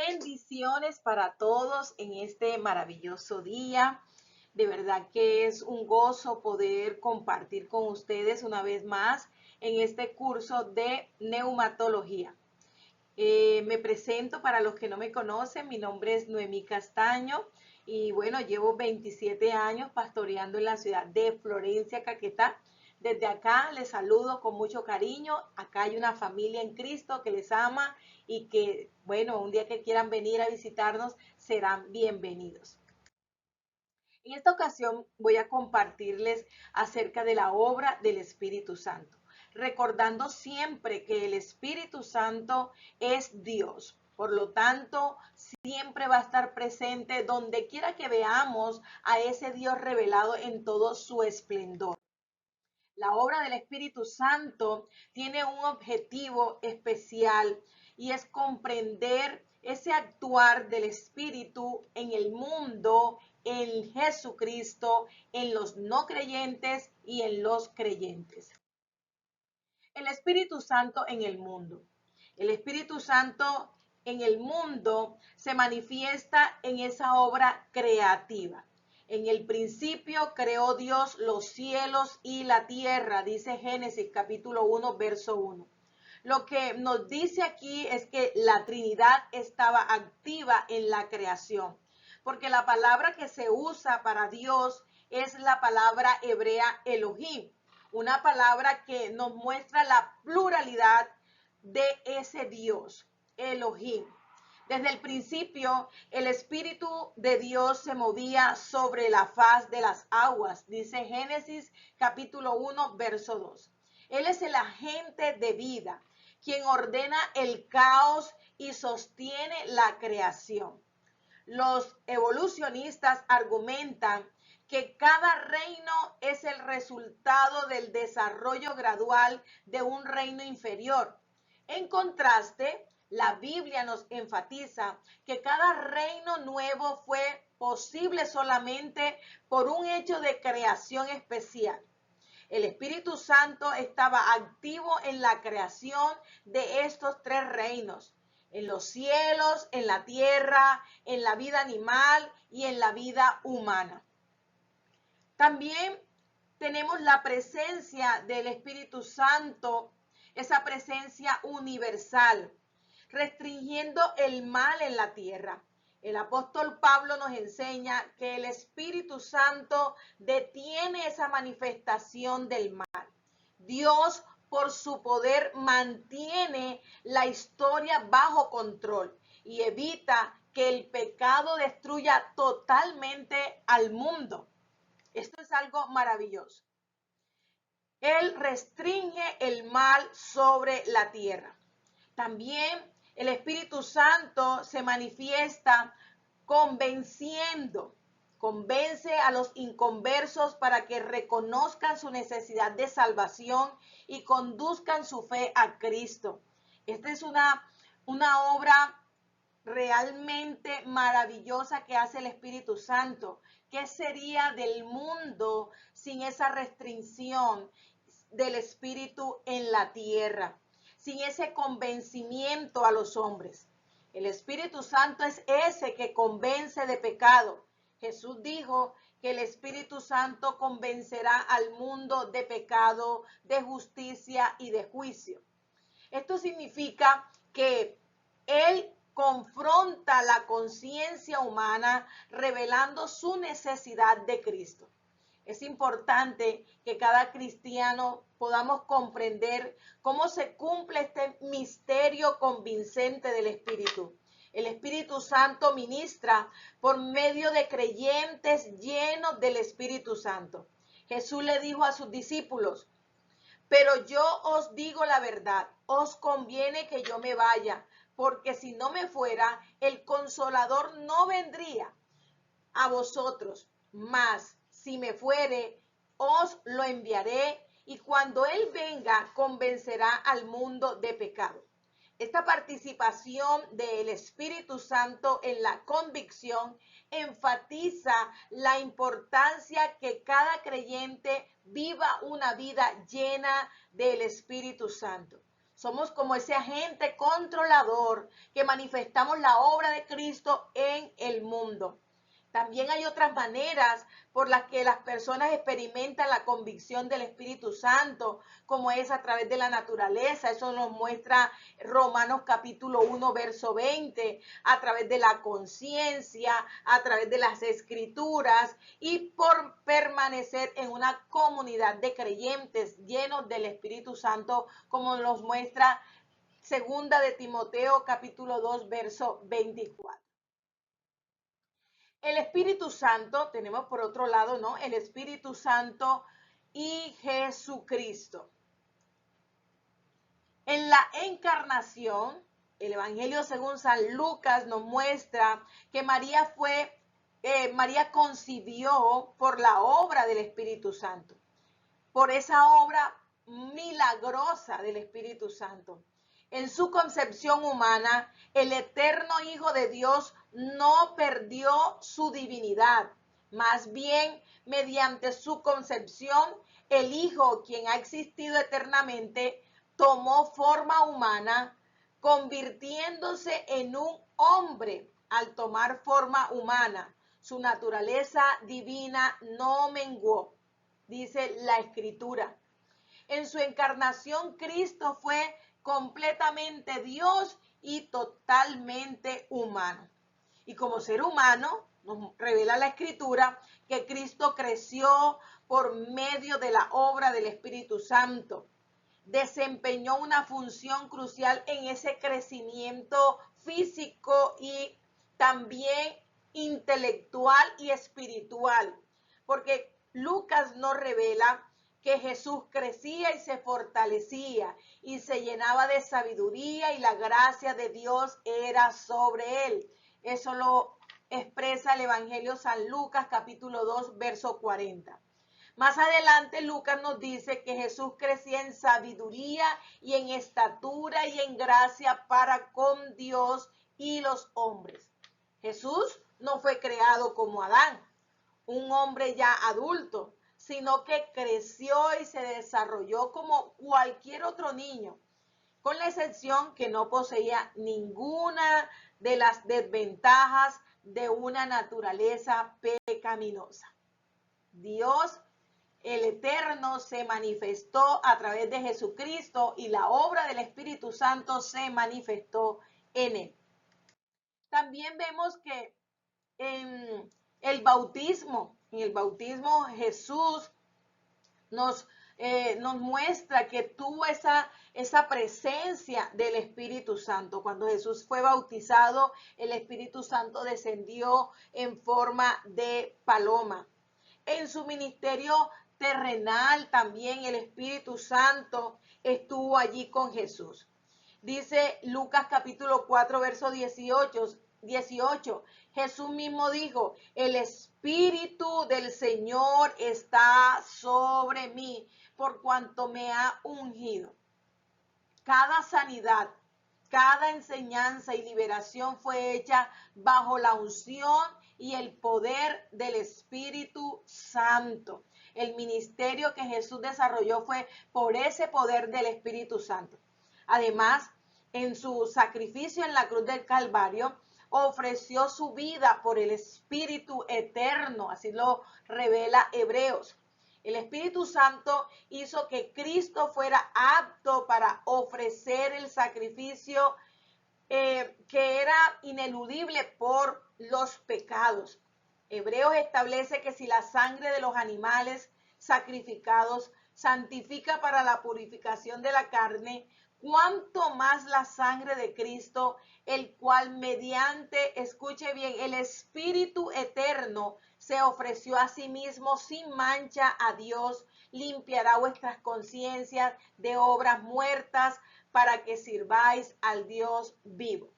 Bendiciones para todos en este maravilloso día. De verdad que es un gozo poder compartir con ustedes una vez más en este curso de neumatología. Me presento para los que no me conocen, mi nombre es Noemí Castaño y bueno, llevo 27 años pastoreando en la ciudad de Florencia, Caquetá. Desde acá les saludo con mucho cariño. Acá hay una familia en Cristo que les ama y que, bueno, un día que quieran venir a visitarnos serán bienvenidos. En esta ocasión voy a compartirles acerca de la obra del Espíritu Santo, recordando siempre que el Espíritu Santo es Dios. Por lo tanto, siempre va a estar presente donde quiera que veamos a ese Dios revelado en todo su esplendor. La obra del Espíritu Santo tiene un objetivo especial y es comprender ese actuar del Espíritu en el mundo, en Jesucristo, en los no creyentes y en los creyentes. El Espíritu Santo en el mundo. El Espíritu Santo en el mundo se manifiesta en esa obra creativa. En el principio creó Dios los cielos y la tierra, dice Génesis capítulo 1, verso 1. Lo que nos dice aquí es que la Trinidad estaba activa en la creación, porque la palabra que se usa para Dios es la palabra hebrea Elohim, una palabra que nos muestra la pluralidad de ese Dios, Elohim. Desde el principio, el Espíritu de Dios se movía sobre la faz de las aguas, dice Génesis capítulo 1, verso 2. Él es el agente de vida, quien ordena el caos y sostiene la creación. Los evolucionistas argumentan que cada reino es el resultado del desarrollo gradual de un reino inferior. En contraste, la Biblia nos enfatiza que cada reino nuevo fue posible solamente por un hecho de creación especial. El Espíritu Santo estaba activo en la creación de estos tres reinos, en los cielos, en la tierra, en la vida animal y en la vida humana. También tenemos la presencia del Espíritu Santo, esa presencia universal, restringiendo el mal en la tierra. El apóstol Pablo nos enseña que el Espíritu Santo detiene esa manifestación del mal. Dios, por su poder, mantiene la historia bajo control y evita que el pecado destruya totalmente al mundo. Esto es algo maravilloso. Él restringe el mal sobre la tierra. También el Espíritu Santo se manifiesta convence a los inconversos para que reconozcan su necesidad de salvación y conduzcan su fe a Cristo. Esta es una obra realmente maravillosa que hace el Espíritu Santo. ¿Qué sería del mundo sin esa restricción del Espíritu en la tierra? Sin ese convencimiento a los hombres. El Espíritu Santo es ese que convence de pecado. Jesús dijo que el Espíritu Santo convencerá al mundo de pecado, de justicia y de juicio. Esto significa que Él confronta la conciencia humana revelando su necesidad de Cristo. Es importante que cada cristiano podamos comprender cómo se cumple este misterio convincente del Espíritu. El Espíritu Santo ministra por medio de creyentes llenos del Espíritu Santo. Jesús le dijo a sus discípulos: pero yo os digo la verdad, os conviene que yo me vaya, porque si no me fuera, el Consolador no vendría a vosotros, mas si me fuere, os lo enviaré, y cuando Él venga, convencerá al mundo de pecado. Esta participación del Espíritu Santo en la convicción enfatiza la importancia que cada creyente viva una vida llena del Espíritu Santo. Somos como ese agente controlador que manifestamos la obra de Cristo en el mundo. También hay otras maneras por las que las personas experimentan la convicción del Espíritu Santo, como es a través de la naturaleza. Eso nos muestra Romanos capítulo 1, verso 20, a través de la conciencia, a través de las escrituras y por permanecer en una comunidad de creyentes llenos del Espíritu Santo, como nos muestra segunda de Timoteo capítulo 2, verso 24. El Espíritu Santo, tenemos por otro lado, ¿no? El Espíritu Santo y Jesucristo. En la encarnación, el Evangelio según San Lucas nos muestra que María concibió por la obra del Espíritu Santo, por esa obra milagrosa del Espíritu Santo. En su concepción humana, el eterno Hijo de Dios no perdió su divinidad. Más bien, mediante su concepción, el Hijo, quien ha existido eternamente, tomó forma humana, convirtiéndose en un hombre al tomar forma humana. Su naturaleza divina no menguó, dice la Escritura. En su encarnación, Cristo fue completamente Dios y totalmente humano. Y como ser humano, nos revela la Escritura que Cristo creció por medio de la obra del Espíritu Santo. Desempeñó una función crucial en ese crecimiento físico y también intelectual y espiritual. Porque Lucas nos revela que Jesús crecía y se fortalecía y se llenaba de sabiduría y la gracia de Dios era sobre él. Eso lo expresa el Evangelio San Lucas capítulo 2 verso 40. Más adelante Lucas nos dice que Jesús crecía en sabiduría y en estatura y en gracia para con Dios y los hombres. Jesús no fue creado como Adán, un hombre ya adulto, sino que creció y se desarrolló como cualquier otro niño, con la excepción que no poseía ninguna de las desventajas de una naturaleza pecaminosa. Dios, el Eterno, se manifestó a través de Jesucristo y la obra del Espíritu Santo se manifestó en él. También vemos que en el bautismo Jesús nos muestra que tuvo esa presencia del Espíritu Santo. Cuando Jesús fue bautizado, el Espíritu Santo descendió en forma de paloma. En su ministerio terrenal también el Espíritu Santo estuvo allí con Jesús. Dice Lucas capítulo 4, verso 18, Jesús mismo dijo, el Espíritu del Señor está sobre mí, por cuanto me ha ungido. Cada sanidad, cada enseñanza y liberación fue hecha bajo la unción y el poder del Espíritu Santo. El ministerio que Jesús desarrolló fue por ese poder del Espíritu Santo. Además, en su sacrificio en la cruz del Calvario, ofreció su vida por el Espíritu eterno, así lo revela Hebreos. El Espíritu Santo hizo que Cristo fuera apto para ofrecer el sacrificio que era ineludible por los pecados. Hebreos establece que si la sangre de los animales sacrificados santifica para la purificación de la carne, cuánto más la sangre de Cristo, el cual mediante, escuche bien, el Espíritu eterno se ofreció a sí mismo sin mancha a Dios, limpiará vuestras conciencias de obras muertas para que sirváis al Dios vivo.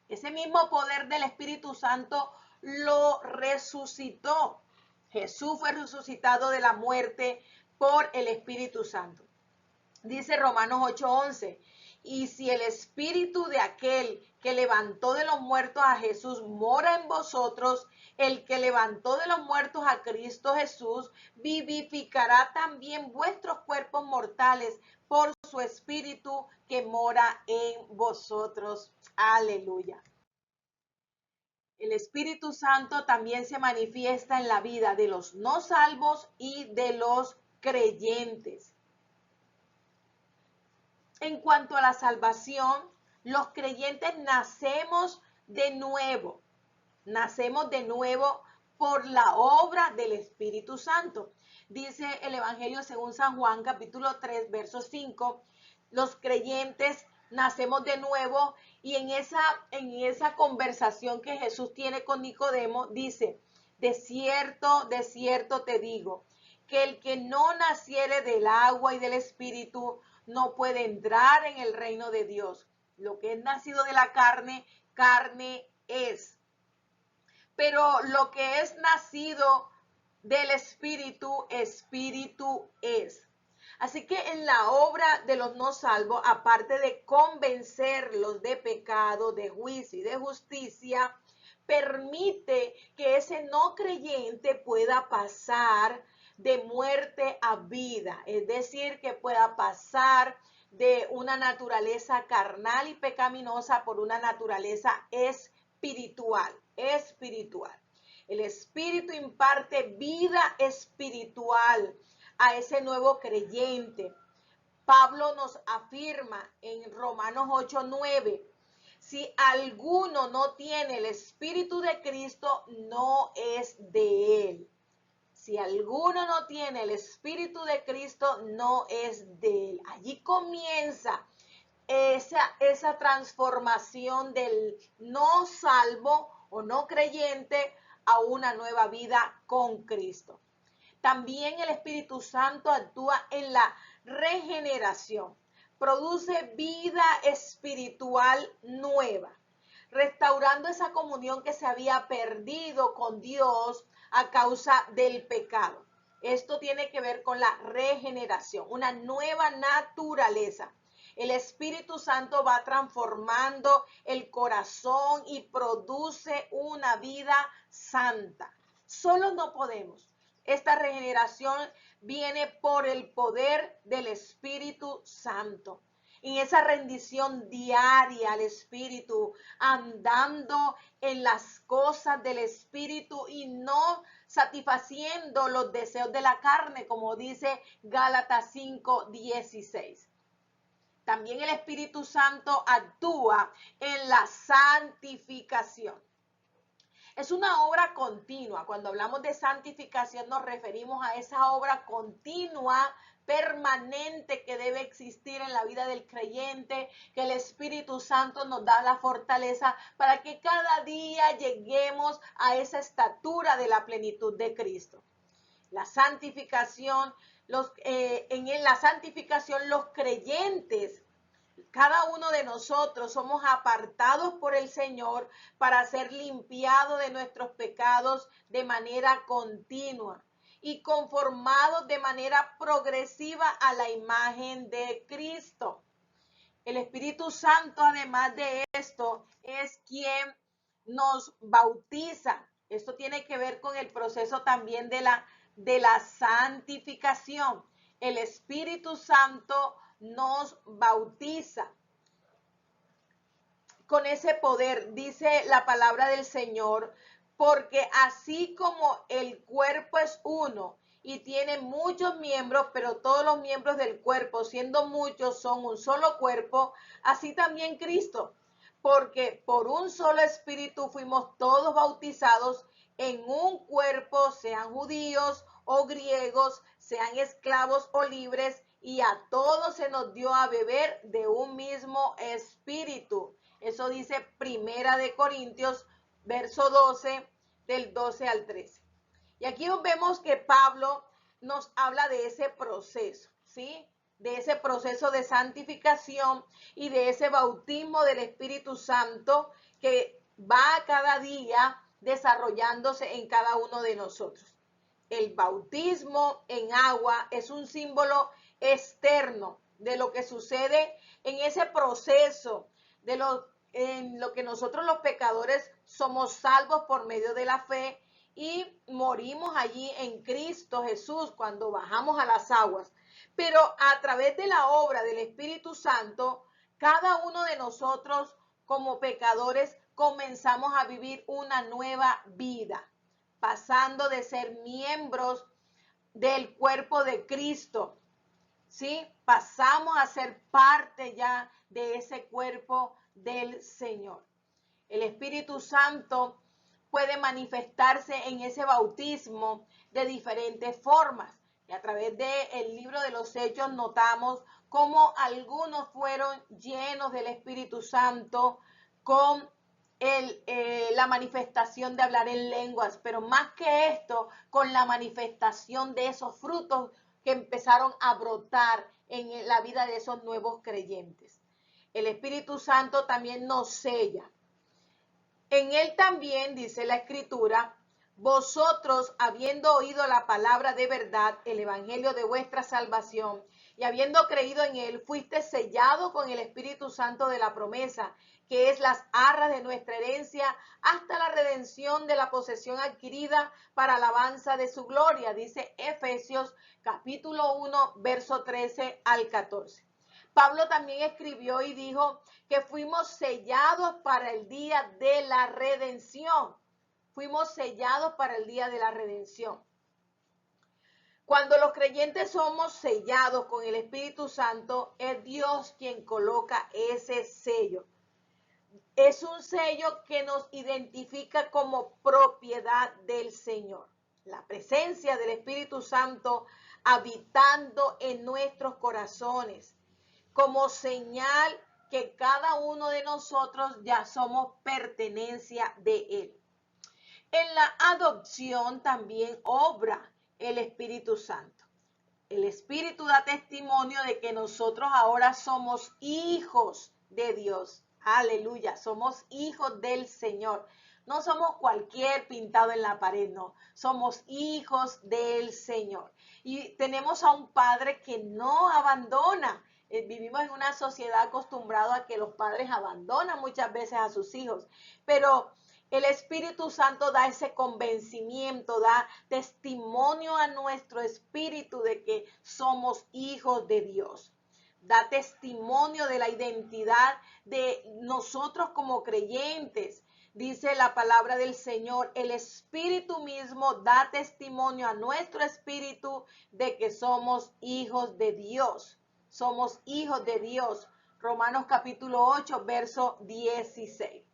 Ese mismo poder del Espíritu Santo lo resucitó. Jesús fue resucitado de la muerte por el Espíritu Santo. Dice Romanos 8:11, y si el espíritu de aquel que levantó de los muertos a Jesús mora en vosotros, el que levantó de los muertos a Cristo Jesús vivificará también vuestros cuerpos mortales por su espíritu que mora en vosotros. Aleluya. El Espíritu Santo también se manifiesta en la vida de los no salvos y de los creyentes. En cuanto a la salvación, los creyentes nacemos de nuevo. Nacemos de nuevo por la obra del Espíritu Santo. Dice el Evangelio según San Juan, capítulo 3, verso 5, los creyentes nacemos de nuevo, y en esa conversación que Jesús tiene con Nicodemo, dice, de cierto te digo, que el que no naciere del agua y del Espíritu no puede entrar en el reino de Dios. Lo que es nacido de la carne, carne es. Pero lo que es nacido del Espíritu, Espíritu es. Así que en la obra de los no salvos, aparte de convencerlos de pecado, de juicio y de justicia, permite que ese no creyente pueda pasar de muerte a vida, es decir, que pueda pasar de una naturaleza carnal y pecaminosa por una naturaleza espiritual. El Espíritu imparte vida espiritual a ese nuevo creyente. Pablo nos afirma en Romanos 8:9, si alguno no tiene el Espíritu de Cristo, no es de él. Si alguno no tiene el Espíritu de Cristo, no es de él. Allí comienza esa transformación del no salvo o no creyente a una nueva vida con Cristo. También el Espíritu Santo actúa en la regeneración, produce vida espiritual nueva, restaurando esa comunión que se había perdido con Dios a causa del pecado. Esto tiene que ver con la regeneración, una nueva naturaleza. El Espíritu Santo va transformando el corazón y produce una vida santa. Solo no podemos. Esta regeneración viene por el poder del Espíritu Santo. En esa rendición diaria al Espíritu, andando en las cosas del Espíritu y no satisfaciendo los deseos de la carne, como dice Gálatas 5:16. También el Espíritu Santo actúa en la santificación. Es una obra continua. Cuando hablamos de santificación nos referimos a esa obra continua, permanente, que debe existir en la vida del creyente, que el Espíritu Santo nos da la fortaleza para que cada día lleguemos a esa estatura de la plenitud de Cristo. La santificación, en la santificación los creyentes, cada uno de nosotros somos apartados por el Señor para ser limpiados de nuestros pecados de manera continua y conformados de manera progresiva a la imagen de Cristo. El Espíritu Santo, además de esto, es quien nos bautiza. Esto tiene que ver con el proceso también de la santificación. El Espíritu Santo nos bautiza con ese poder, dice la palabra del Señor, porque así como el cuerpo es uno y tiene muchos miembros, pero todos los miembros del cuerpo, siendo muchos, son un solo cuerpo, así también Cristo, porque por un solo espíritu fuimos todos bautizados en un cuerpo, sean judíos o griegos, sean esclavos o libres, y a todos se nos dio a beber de un mismo espíritu. Eso dice Primera de Corintios, verso 12, del 12 al 13. Y aquí vemos que Pablo nos habla de ese proceso, ¿sí? De ese proceso de santificación y de ese bautismo del Espíritu Santo que va cada día desarrollándose en cada uno de nosotros. El bautismo en agua es un símbolo externo de lo que sucede en ese proceso, en lo que nosotros los pecadores somos salvos por medio de la fe y morimos allí en Cristo Jesús cuando bajamos a las aguas. Pero a través de la obra del Espíritu Santo, cada uno de nosotros como pecadores comenzamos a vivir una nueva vida, pasando de ser miembros del cuerpo de Cristo, ¿sí? Pasamos a ser parte ya de ese cuerpo del Señor. El Espíritu Santo puede manifestarse en ese bautismo de diferentes formas. Y a través del libro de los Hechos notamos cómo algunos fueron llenos del Espíritu Santo con la manifestación de hablar en lenguas, pero más que esto, con la manifestación de esos frutos que empezaron a brotar en la vida de esos nuevos creyentes. El Espíritu Santo también nos sella. En él también, dice la Escritura, vosotros, habiendo oído la palabra de verdad, el evangelio de vuestra salvación, y habiendo creído en él, fuiste sellado con el Espíritu Santo de la promesa, que es las arras de nuestra herencia, hasta la redención de la posesión adquirida para alabanza de su gloria, dice Efesios capítulo 1, verso 13 al 14. Pablo también escribió y dijo que fuimos sellados para el día de la redención. Fuimos sellados para el día de la redención. Cuando los creyentes somos sellados con el Espíritu Santo, es Dios quien coloca ese sello. Es un sello que nos identifica como propiedad del Señor. La presencia del Espíritu Santo habitando en nuestros corazones, como señal que cada uno de nosotros ya somos pertenencia de Él. En la adopción también obra el Espíritu Santo. El Espíritu da testimonio de que nosotros ahora somos hijos de Dios. Aleluya, somos hijos del Señor. No somos cualquier pintado en la pared, no. Somos hijos del Señor. Y tenemos a un Padre que no abandona. Vivimos en una sociedad acostumbrada a que los padres abandonan muchas veces a sus hijos. Pero el Espíritu Santo da ese convencimiento, da testimonio a nuestro espíritu de que somos hijos de Dios. Da testimonio de la identidad de nosotros como creyentes. Dice la palabra del Señor, el Espíritu mismo da testimonio a nuestro espíritu de que somos hijos de Dios. Somos hijos de Dios. Romanos capítulo 8, verso 16.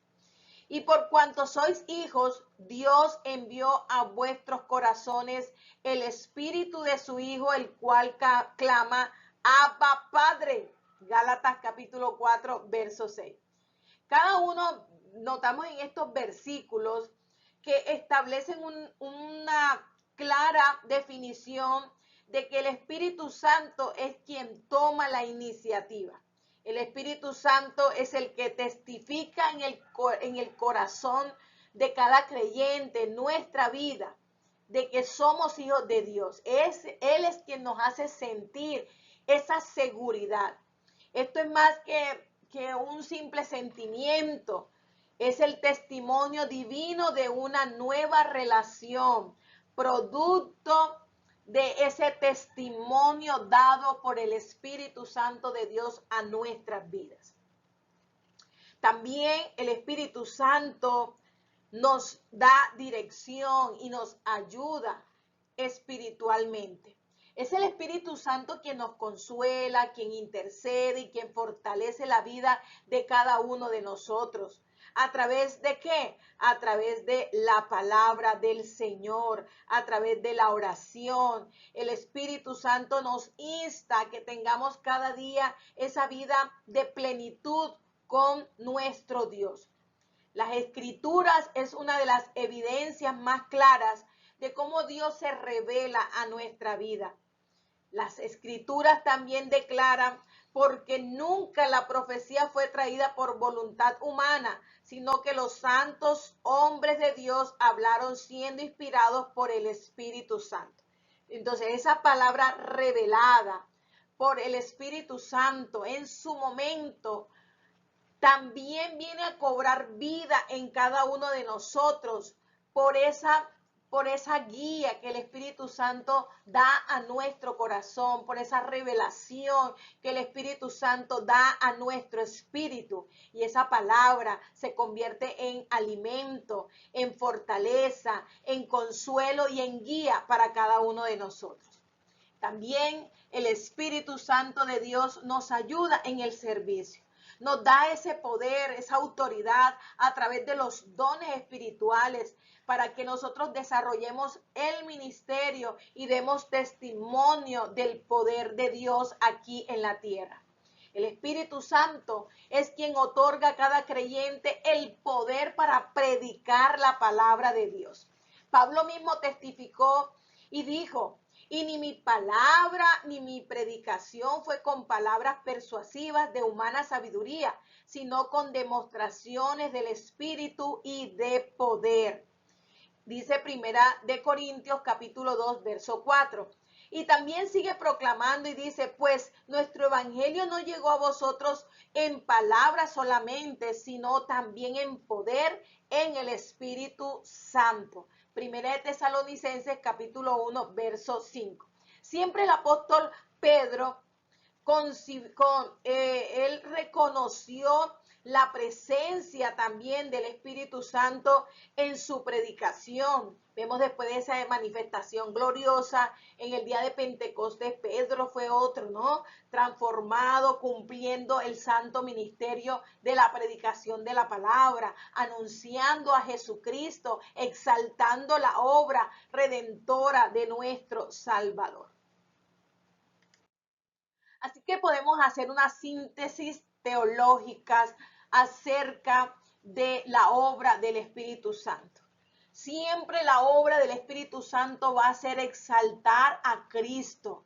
Y por cuanto sois hijos, Dios envió a vuestros corazones el espíritu de su Hijo, el cual clama, Abba Padre. Gálatas capítulo 4, verso 6. Cada uno notamos en estos versículos que establecen una clara definición de que el Espíritu Santo es quien toma la iniciativa. El Espíritu Santo es el que testifica en el corazón de cada creyente, en nuestra vida, de que somos hijos de Dios. Él es quien nos hace sentir esa seguridad. Esto es más que un simple sentimiento. Es el testimonio divino de una nueva relación, producto de ese testimonio dado por el Espíritu Santo de Dios a nuestras vidas. También el Espíritu Santo nos da dirección y nos ayuda espiritualmente. Es el Espíritu Santo quien nos consuela, quien intercede y quien fortalece la vida de cada uno de nosotros. ¿A través de qué? A través de la palabra del Señor, a través de la oración. El Espíritu Santo nos insta a que tengamos cada día esa vida de plenitud con nuestro Dios. Las Escrituras es una de las evidencias más claras de cómo Dios se revela a nuestra vida. Las Escrituras también declaran, porque nunca la profecía fue traída por voluntad humana, sino que los santos hombres de Dios hablaron siendo inspirados por el Espíritu Santo. Entonces, esa palabra revelada por el Espíritu Santo en su momento también viene a cobrar vida en cada uno de nosotros por por esa guía que el Espíritu Santo da a nuestro corazón, por esa revelación que el Espíritu Santo da a nuestro espíritu. Y esa palabra se convierte en alimento, en fortaleza, en consuelo y en guía para cada uno de nosotros. También el Espíritu Santo de Dios nos ayuda en el servicio. Nos da ese poder, esa autoridad a través de los dones espirituales para que nosotros desarrollemos el ministerio y demos testimonio del poder de Dios aquí en la tierra. El Espíritu Santo es quien otorga a cada creyente el poder para predicar la palabra de Dios. Pablo mismo testificó y dijo: y ni mi palabra ni mi predicación fue con palabras persuasivas de humana sabiduría, sino con demostraciones del Espíritu y de poder. Dice Primera de Corintios capítulo 2, verso 4. Y también sigue proclamando y dice: pues nuestro evangelio no llegó a vosotros en palabras solamente, sino también en poder, en el Espíritu Santo. Primera de Tesalonicenses capítulo 1, verso 5. Siempre el apóstol Pedro, él reconoció la presencia también del Espíritu Santo en su predicación. Vemos después de esa manifestación gloriosa en el día de Pentecostés, Pedro fue otro, ¿no? Transformado, cumpliendo el santo ministerio de la predicación de la palabra, anunciando a Jesucristo, exaltando la obra redentora de nuestro Salvador. Así que podemos hacer una síntesis teológica acerca de la obra del Espíritu Santo. Siempre la obra del Espíritu Santo va a ser exaltar a Cristo,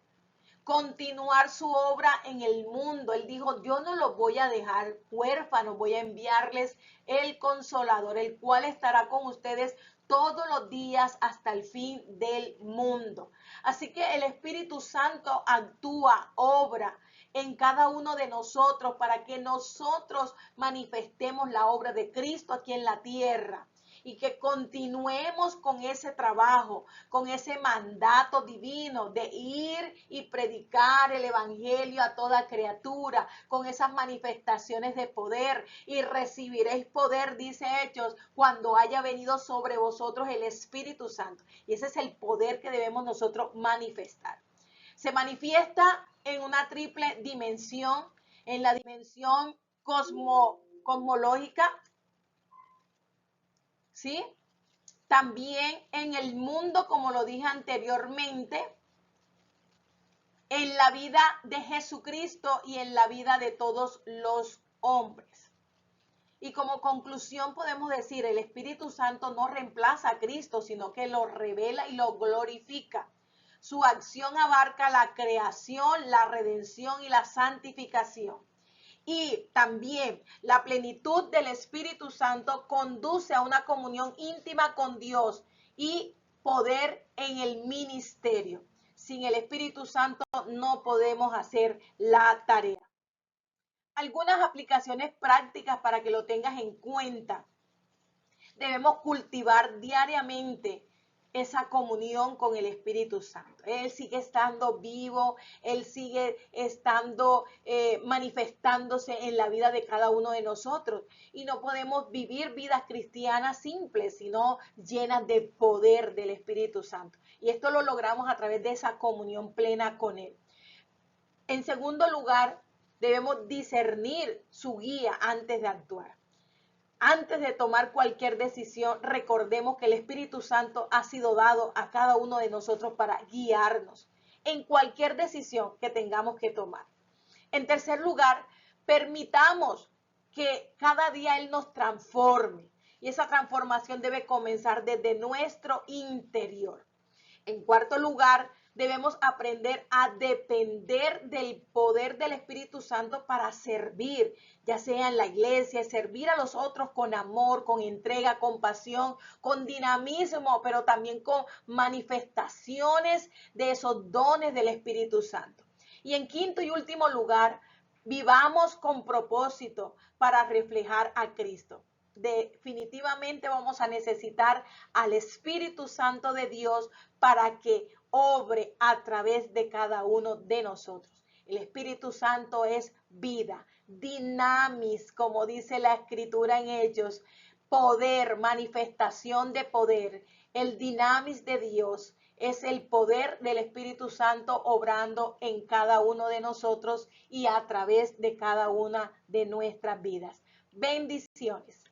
continuar su obra en el mundo. Él dijo: yo no los voy a dejar huérfanos, voy a enviarles el Consolador, el cual estará con ustedes todos los días hasta el fin del mundo. Así que el Espíritu Santo actúa, obra en cada uno de nosotros para que nosotros manifestemos la obra de Cristo aquí en la tierra. Y que continuemos con ese trabajo, con ese mandato divino de ir y predicar el evangelio a toda criatura, con esas manifestaciones de poder. Y recibiréis poder, dice Hechos, cuando haya venido sobre vosotros el Espíritu Santo. Y ese es el poder que debemos nosotros manifestar. Se manifiesta en una triple dimensión, en la dimensión cosmológica, ¿sí? También en el mundo, como lo dije anteriormente, en la vida de Jesucristo y en la vida de todos los hombres. Y como conclusión podemos decir: el Espíritu Santo no reemplaza a Cristo, sino que lo revela y lo glorifica. Su acción abarca la creación, la redención y la santificación. Y también la plenitud del Espíritu Santo conduce a una comunión íntima con Dios y poder en el ministerio. Sin el Espíritu Santo no podemos hacer la tarea. Algunas aplicaciones prácticas para que lo tengas en cuenta. Debemos cultivar diariamente esa comunión con el Espíritu Santo. Él sigue estando vivo, Él sigue estando manifestándose en la vida de cada uno de nosotros. Y no podemos vivir vidas cristianas simples, sino llenas de poder del Espíritu Santo. Y esto lo logramos a través de esa comunión plena con Él. En segundo lugar, debemos discernir su guía antes de actuar. Antes de tomar cualquier decisión, recordemos que el Espíritu Santo ha sido dado a cada uno de nosotros para guiarnos en cualquier decisión que tengamos que tomar. En tercer lugar, permitamos que cada día Él nos transforme. Y esa transformación debe comenzar desde nuestro interior. En cuarto lugar, debemos aprender a depender del poder del Espíritu Santo para servir, ya sea en la iglesia, servir a los otros con amor, con entrega, con pasión, con dinamismo, pero también con manifestaciones de esos dones del Espíritu Santo. Y en quinto y último lugar, vivamos con propósito para reflejar a Cristo. definitivamente vamos a necesitar al Espíritu Santo de Dios para que obre a través de cada uno de nosotros. El Espíritu Santo es vida, dinamis, como dice la Escritura en Hechos, poder, manifestación de poder. El dinamis de Dios es el poder del Espíritu Santo obrando en cada uno de nosotros y a través de cada una de nuestras vidas. Bendiciones.